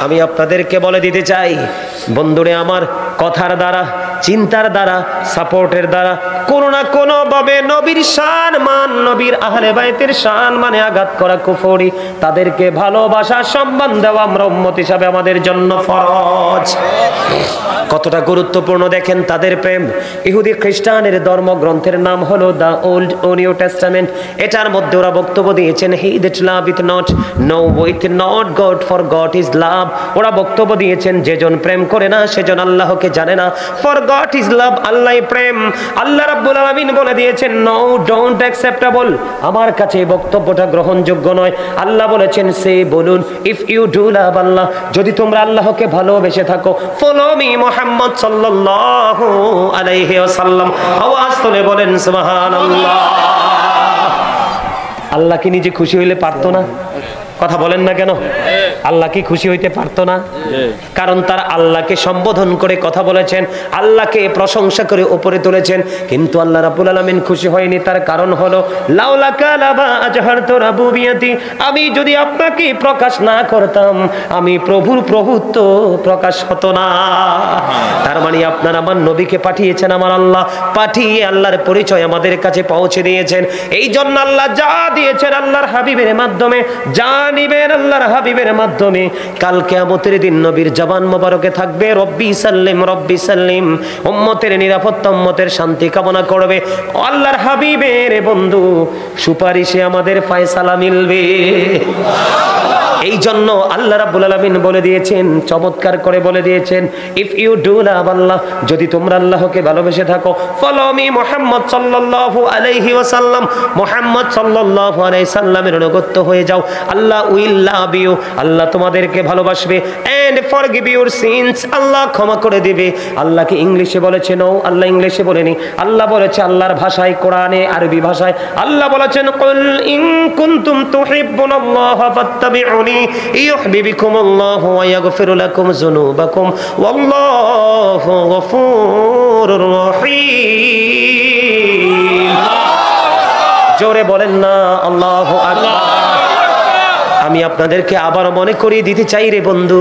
Speaker 1: আমি আপনাদেরকে বলে দিতে চাই বন্ধুরে আমার, কথার দ্বারা, চিন্তার দ্বারা, সাপোর্টের দ্বারা কোনো না কোনো ভাবে নবীর শান মান, নবীর আহলে বাইতের শান মানে আঘাত করা কুফরি। তাদেরকে ভালোবাসা, সম্মান দেওয়া আমরা উম্মত হিসাবে আমাদের জন্য ফরজ। কতটা গুরুত্বপূর্ণ দেখেন তাদের প্রেম। ইহুদি খ্রিস্টানের ধর্মগ্রন্থের নাম হলো দ্য ওল্ড ও নিউ টেস্টামেন্ট। এটার মধ্যে ওরা বক্তব্য দিয়েছেন, he that loveth not knoweth not God, for God is love। ওরা বক্তব্য দিয়েছেন, যেজন প্রেম করে না সেজন আল্লাহকে জানে না। ফর গড ইজ লাভ, আল্লাহ প্রেম। আল্লাহ রাব্বুল আলামিন বলে দিয়েছেন, নো ডোন্ট অ্যাকসেপ্টেবল, আমার কাছে এই বক্তব্যটা গ্রহণযোগ্য নয়। আল্লাহ বলেছেন, সে বলুন, ইফ ইউ ডু লাভ আল্লাহ, যদি তোমরা আল্লাহকে ভালোবেসে থাকো, ফলো মি মুহাম্মদ সাল্লাল্লাহু আলাইহি ওয়াসাল্লাম। আওয়াজ তুলে বলেন সুবহানাল্লাহ। আল্লাহ কি নিজে খুশি হইলে পারতো না? কথা বলেন না কেন? আল্লাহ কি খুশি হইতে পারতো না? কারণ তারা আল্লাহকে সম্বোধন করে কথা বলেছেন, আল্লাহকে প্রশংসা করে উপরে তুলেছেন, কিন্তু আল্লাহ রাব্বুল আলামিন খুশি হয়নি। তার কারণ হলো, লাউলাকা লাবা আজহারতু রাবুবিয়াতি, আমি যদি আপনাকে প্রকাশ না করতাম, আমি প্রভুর প্রভুত্ব প্রকাশ হতো না। তার মানে আপনার আমার নবীকে পাঠিয়েছেন আমার আল্লাহ, পাঠিয়ে আল্লাহর পরিচয় আমাদের কাছে পৌঁছে দিয়েছেন। এই জন্য আল্লাহ যা দিয়েছেন আল্লাহর হাবিবের মাধ্যমে, যা নিবেন আল্লাহর হাবিবের মাধ্যমে, কাল কিয়ামতের দিন নবীর জবান মোবারকে থাকবে রব্বি সাল্লিম রব্বি সাল্লিম। উম্মতের নিরাপত্তা, উম্মতের শান্তি কামনা করবে, আল্লাহর হাবিবের বন্ধু সুপারিশে আমাদের ফয়সালা মিলবে। এই জন্য আল্লাহ রাব্বুল আলামিন বলে দিয়েছেন, চমৎকার করে বলে দিয়েছেন, ইফ ইউ ডু লাভ আল্লাহ, যদি তোমরা আল্লাহকে ভালোবেসে থাকো, ফলো মি মুহাম্মদ সাল্লাল্লাহু আলাইহি ওয়াসাল্লাম, মুহাম্মদ সাল্লাল্লাহু আলাইহি সাল্লামের অনুগত হয়ে যাও, আল্লাহ উইল লাভ ইউ, আল্লাহ তোমাদেরকে ভালোবাসবে, এন্ড ফরগিভ ইউর সিনস, আল্লাহ ক্ষমা করে দিবে। আল্লাহকে ইংলিশে বলেছে নো, আল্লাহ ইংলিশে বলেনি, আল্লাহ বলেছে আল্লাহর ভাষায়, কোরআনে আরবি ভাষায়। আল্লাহ বলেছেন, কুল ইন কুনতুম তুহিব্বুনাল্লাহ ফাত্তাবিউনি ইউহিব্বুকুমুল্লাহু ওয়া ইয়াগফির লাকুম যুনুবাকুম ওয়াল্লাহু গফুরুর রহিম। জোরে বলেন না আল্লাহু আকবার। আমি আপনাদেরকে আবার মনে করিয়ে দিতে চাই রে বন্ধু,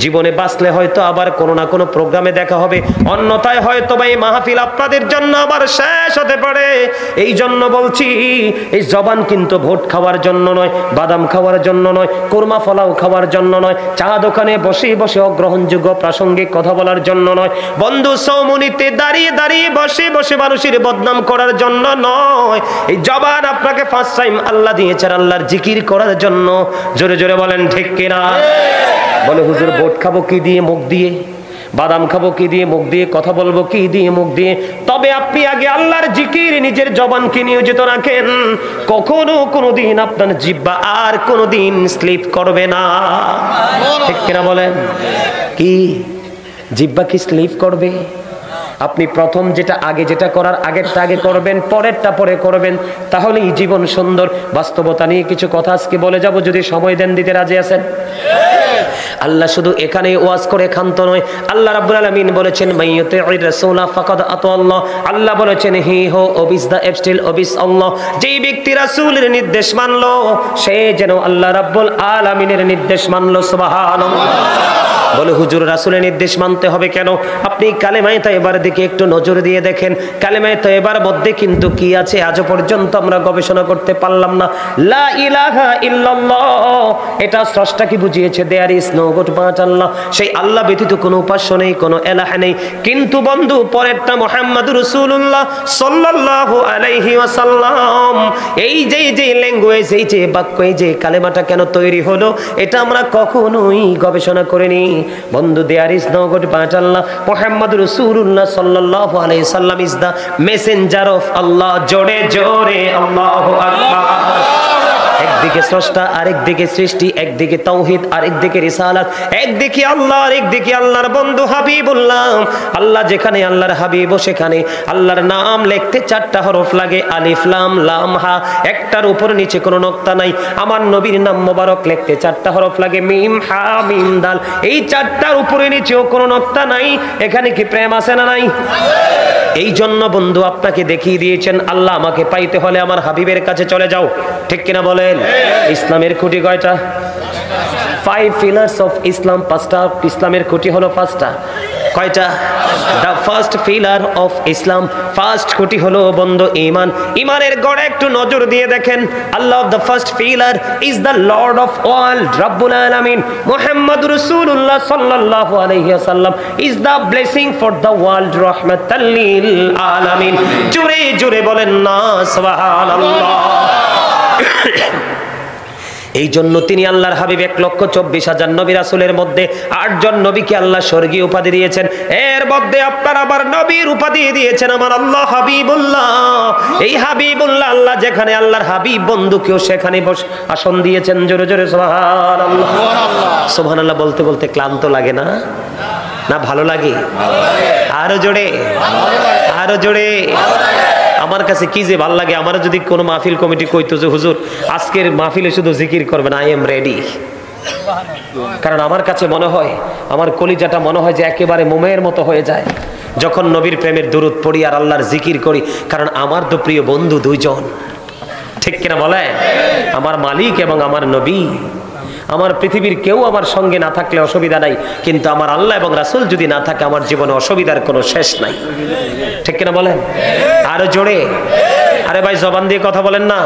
Speaker 1: জীবনে বাঁচলে হয়তো আবার কোনো না কোনো প্রোগ্রামে দেখা হবে, অন্যথায় হয়তো বা এই মাহফিল আপনাদের জন্য আবার শেষ হতে পারে। এই জন্য বলছি, এই জবান কিন্তু ভোট খাওয়ার জন্য নয়, বাদাম খাওয়ার জন্য নয়, কোরমা ফলাও খাওয়ার জন্য নয়, চা দোকানে বসে বসে অগ্রহণযোগ্য প্রাসঙ্গিক কথা বলার জন্য নয় বন্ধু, সৌমুনিতে দাঁড়িয়ে দাঁড়িয়ে বসে বসে মানুষের বদনাম করার জন্য নয়। এই জবান আপনাকে ফার্স্ট টাইম আল্লাহ দিয়েছেন আল্লাহর জিকির করার জন্য। জোরে জোরে বলেন ঠিক কিনা? বলে হুজুর ভোট খাবো কি দিয়ে? মুখ দিয়ে। বাদাম খাবো কি দিয়ে? মুখ দিয়ে। কথা বলবো কি দিয়ে? মুখ দিয়ে। তবে আপনি আগে আল্লাহর জিকির নিজের জবানকে নিয়োজিত রাখেন, কখনো কোনোদিন আপনার জিহ্বা আর কোনোদিন স্লিপ করবে না। ঠিক কিনা বলেন? কি জিহ্বা কি স্লিপ করবে? আপনি প্রথম যেটা করার আগেরটা আগে করবেন, পরেরটা পরে করবেন, তাহলেই জীবন সুন্দর। বাস্তবতা নিয়ে কিছু কথা আজকে বলে যাব, যদি সময় দেন দিতে রাজি আছেন? আল্লাহ শুধু এখানে ওয়াজ করে ক্ষান্ত নয়। আল্লাহ রাব্বুল আলামিন বলেছেন, মাইয়ুতি'ir রাসূলা ফাকাদ আতাআল্লাহ। আল্লাহ বলেছেন, হি হো ওবিস দা এফস্টিল ওবিস আল্লাহ। যেই ব্যক্তি রাসূলের নির্দেশ মানলো, সে যেন আল্লাহ রাব্বুল আলামিনের নির্দেশ মানলো। সুবহানাল্লাহ। বলে হুজুর রাসূলের নির্দেশ মানতে হবে কেন? আপনি কালেমায়ে তয়বার দিকে একটু নজর দিয়ে দেখেন, কালেমায়ে তয়বার মধ্যে কিন্তু কি আছে আজও পর্যন্ত আমরা গবেষণা করতে পারলাম না। লা ইলাহা ইল্লাল্লাহ, এটা স্রষ্টা কি বুঝিয়েছে? There is no god but Allah, সেই আল্লাহ ব্যতীত কোনো উপাস্য নেই, কোনো এলাহ নেই। কিন্তু বন্ধু পরেরটা মুহাম্মাদুর রাসূলুল্লাহ সাল্লাল্লাহু আলাইহি ওয়াসাল্লাম, এই যে ল্যাঙ্গুয়েজ, এই যে বাক্য, এই যে কালেমাটা কেন তৈরি হলো, এটা আমরা কখনোই গবেষণা করিনি বন্ধু। There is no god but Allah, মুহাম্মাদুর রাসূলুল্লাহ সাল্লাল্লাহু আলাইহি সাল্লাম is the messenger of Allah. জোরে জোরে আল্লাহু আকবার। একদিকে স্রষ্টা, আরেকদিকে সৃষ্টি, একদিকে তাওহীদ, আরেকদিকে রিসালাত, একদিকে আল্লাহ, আরেকদিকে আল্লাহর বন্ধু হাবিবুল্লাহ। আল্লাহ যেখানে আল্লাহর হাবিব, সেখানে আল্লাহর নাম লিখতে 4টা হরফ লাগে, আলিফ লাম লাম হা, একটার উপর নিচে কোনো নক্তা নাই। আমার নবীর নাম মোবারক লিখতে 4টা হরফ লাগে, মিম হা মিম দাল, এই 4টার উপরে নিচেও কোনো নক্তা নাই। এখানে কি প্রেম আছে না নাই? এই জন্য বন্ধু আপনাকে দেখিয়ে দিয়েছেন, আল্লাহ আমাকে পাইতে হলে আমার হাবিবের কাছে চলে যাও, ঠিক কিনা বলেন? ইসলামের খুঁটি কয়টা? 5 pillars of Islam, 5টা ইসলামের খুঁটি হলো 5টা। কয়টা? the first pillar of Islam, first খুঁটি হলো বন্ধু ঈমান। ঈমানের গড়ে একটু নজর দিয়ে দেখেন, আল্লাহ the first pillar is the Lord of all, রব্বুল আলামিন। মুহাম্মদুর রাসূলুল্লাহ সাল্লাল্লাহু আলাইহি ওয়াসাল্লাম is the blessing for the world, রাহমাতাল লিল আলামিন। জোরে জোরে বলেন না সুবহানাল্লাহ। এই জন্য তিনি আল্লাহর হাবিব 1,24,000 নবী রাসূলের মধ্যে 8 জন নবীকে আল্লাহ স্বর্গীয় উপাধি দিয়েছেন। এর মধ্যে আপনার আবার নবীর উপাধি দিয়েছেন আমার আল্লাহ হাবিবুল্লাহ। এই হাবিবুল্লাহ আল্লাহ যেখানে আল্লাহর হাবিব বন্ধুকেও সেখানে আসন দিয়েছেন। জোরে জোরে সুবহানাল্লাহ। সুবহানাল্লাহ বলতে বলতে ক্লান্ত লাগে না? না ভালো লাগে? আরো জোরে, আরো জোরে। আমার কাছে কি যে ভালো লাগে, আমার যদি কোনো মাহফিল কমিটি কইতো যে হুজুর আজকের মাহফিলে শুধু জিকির করবেন, আই এম রেডি। কারণ আমার কাছে মনে হয়, আমার কলিজাটা মনে হয় যে একেবারে মোমের মতো হয়ে যায় যখন নবীর প্রেমের দুরূদ পড়ি আর আল্লাহর জিকির করি। কারণ আমার তো প্রিয় বন্ধু 2 জন, ঠিক কিনা বলেন? আমার মালিক এবং আমার নবী। আমার পৃথিবীর কেউ আমার সঙ্গে না থাকলে অসুবিধা নাই, কিন্তু আমার আল্লাহ এবং রাসূল যদি না থাকে আমার জীবনে অসুবিধার কোনো শেষ নাই, ঠিক কিনা বলেন? আরো জোরে। আরে ভাই জবান দিয়ে কথা বলেন না।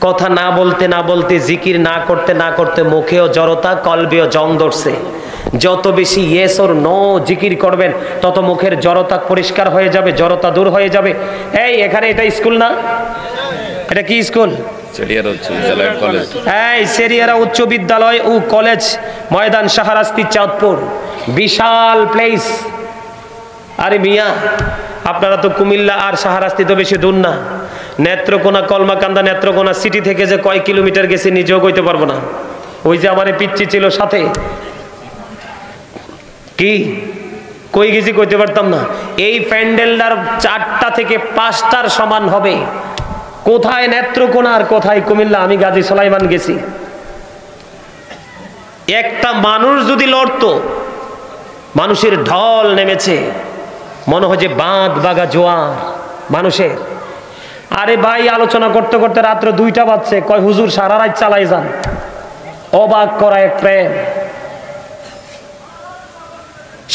Speaker 1: কথা না বলতে না বলতে, জিকির না করতে না করতে মুখেও জড়তা, কলবেও জং ধরছে। যত বেশি ইয়েস অর নো জিকির করবেন তত মুখের জড়তা পরিষ্কার হয়ে যাবে, জড়তা দূর হয়ে যাবে। এই এখানে এটা স্কুল না, এটা কি স্কুল? সেরিয়ারা উচ্চ বিদ্যালয় ও কলেজ, ময়দান শাহরাস্তি, চাঁদপুর, বিশাল প্লেস। আরে মিয়া আপনারা তো কুমিল্লা আর শাহরাস্তি তো বেশি দূর না। নেত্রকোনা, কলমাকান্দা, নেত্রকোনা সিটি থেকে যে কয় কিলোমিটার গেছে নিজেও কইতে পারবো না। ওই যে আমার পিচ্চি ছিল সাথে, কি কই গেছি কইতে পারতাম না। এই প্যান্ডেলটার 4টা থেকে 5টার সমান হবে। কোথায় নেত্রকোনা আর কোথায় কুমিল্লা? আমি গাজী সুলাইমান গেছি। একটা মানুষ যদি লড়তো, মানুষের ঢল নেমেছে, মনে হয় যে বাঁধ বাগা জোয়ার মানুষের। আরে ভাই আলোচনা করতে করতে রাত্র 2টা বাজছে, কয় হুজুর সারা রাত চালাই যান। অবাক করা এক প্রেম।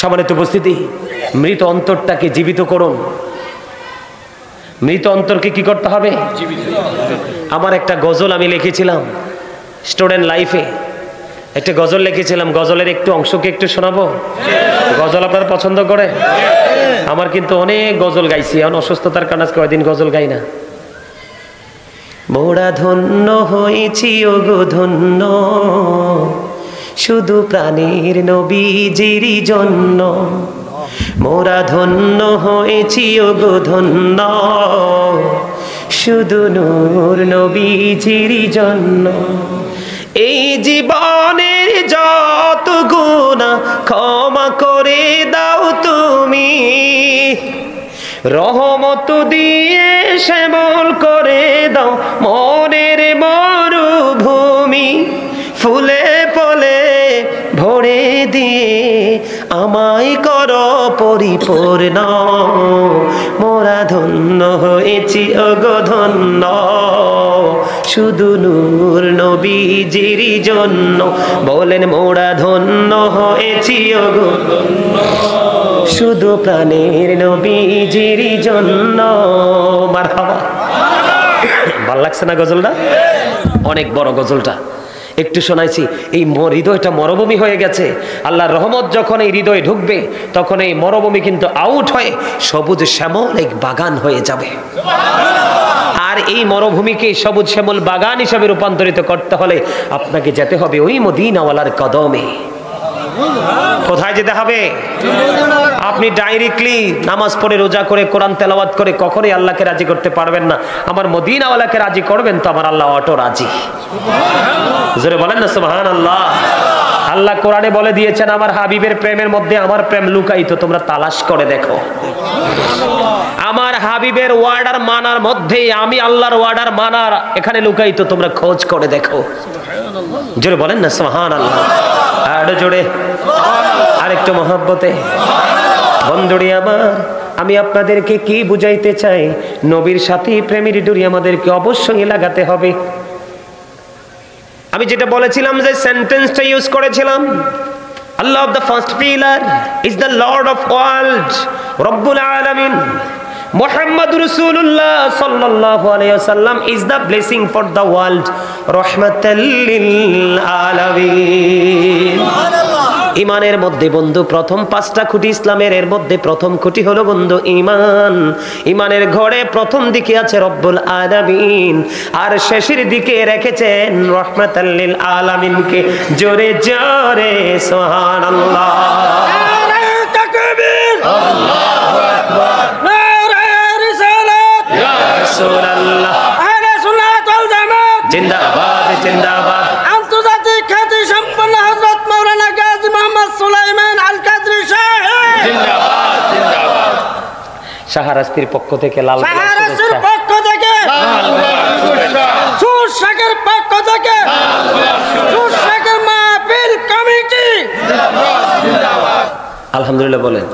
Speaker 1: সম্মানিত উপস্থিতি, মৃত অন্তরটাকে জীবিত করুন। মৃত অন্তরকে কি করতে হবে? আমার একটা গজল আমি লিখেছিলাম স্টুডেন্ট লাইফে, একটা গজল লিখেছিলাম। গজলের একটু অংশকে একটু শোনাবো। গজল আপনারা পছন্দ করে? আমার কিন্তু অনেক গজল গাইছি, এখন অসুস্থতার কারণে আজকে কয়দিন গজল গাই না। মোরা ধন্য হয়েছি ওগো ধন্য, শুধু প্রাণের নবীজির জন্য। মোরা ধন্য হয়েছি ওগো ধন্য, শুধু নূর নবীজির জন্য। এই জীবনের যত গুনাহ ক্ষমা করে দাও তুমি, রহমত দিয়ে শ্যামল করে দাও মনের মরুভূমি। ফুলে ফলে ভরে দিয়ে আমায় করো পরিপূর্ণ, মোরা ধন্য হয়েছি ওগো ধন্য, শুধু নূর নবীজির জন্য। বলেন মোরা ধন্য হয়েছি ওগো শুধু প্রাণের নবীজির জন্য। মারহাবা। ভাল লাগছে না গজলটা? অনেক বড় গজলটা, একটু শোনাইছি। এই হৃদয়টা মরুভূমি হয়ে গেছে। আল্লাহর রহমত যখন এই হৃদয়ে ঢুকবে তখন এই মরুভূমি কিন্তু আউট হয়ে সবুজ শ্যামল এক বাগান হয়ে যাবে। আর এই মরুভূমিকে সবুজ শ্যামল বাগান হিসাবে রূপান্তরিত করতে হলে আপনাকে যেতে হবে ওই মদিনাওয়ালার কদমে। কোথায় যেতে হবে? আপনি ডাইরেক্টলি নামাজ পড়ে রোজা করে কোরআন তেলাওয়াত করে কখনোই আল্লাহকে রাজি করতে পারবেন না। আমার মদিনাওয়ালাকে রাজি করবেন তো আমার আল্লাহ অটো রাজি। জোরে বলেন না সুবহানাল্লাহ। আল্লাহ কোরআনে বলে দিয়েছেন আমার হাবিবের প্রেমের মধ্যে আমার প্রেম লুকায়িত, তোমরা তালাশ করে দেখো। আমার হাবিবের ওয়ার্ডার মানার মধ্যে আমি আল্লাহর ওয়ার্ডার মানার এখানে লুকায়িত, তোমরা খোঁজ করে দেখো। জোরে বলেন না সুবহানাল্লাহ। আরো জোরে, আরেকটু মহব্বতে। বন্ধুরি আমার, আমি আপনাদেরকে কি বুঝাইতে চাই, নবীর সাথে প্রেমের ডুরি আমাদেরকে অবশ্যই লাগাতে হবে। আমি যেটা বলেছিলাম যে সেন্টেন্সটা ইউজ করেছিলাম, Allah of the first pillar is the lord of world, রব্বুল আলামিন। মুহাম্মদ রাসূলুল্লাহ সাল্লাল্লাহু আলাইহি ওয়াসাল্লাম is the blessing for the world, রাহমাতাল লিল আলামিন। ইমানের মধ্যে বন্ধু প্রথম 5টা খুঁটি ইসলামের, এর মধ্যে প্রথম খুঁটি হলো বন্ধু ঈমান। ঈমানের ঘরে প্রথম দিকে আছে রব্বুল আলামিন, আর শেষের দিকে রেখেছেন রাহমাতাল লিল আলামিনকে। জোরে জোরে সুবহানাল্লাহ। নারে তাকবীর, আল্লাহু আকবার, নারে রিসালাত, ইয়া রাসূলুল্লাহ, আহলে সুন্নাত ওয়াল জামাত জিন্দাবাদ জিন্দাবাদ। আন্তর্জাতিক খ্যাতি সম্পন্ন হযরত মাওলানা গাজী মোহাম্মদ সুলাইমান আল কাদরি সাহেব জিন্দাবাদ জিন্দাবাদ। শাহরাস্তির পক্ষ থেকে লাল শাহরাস্তির পক্ষ থেকে সুশাকের পক্ষ থেকে সুশাকের মাহফিল কমিটি জিন্দাবাদ জিন্দাবাদ। আলহামদুলিল্লাহ বলেন।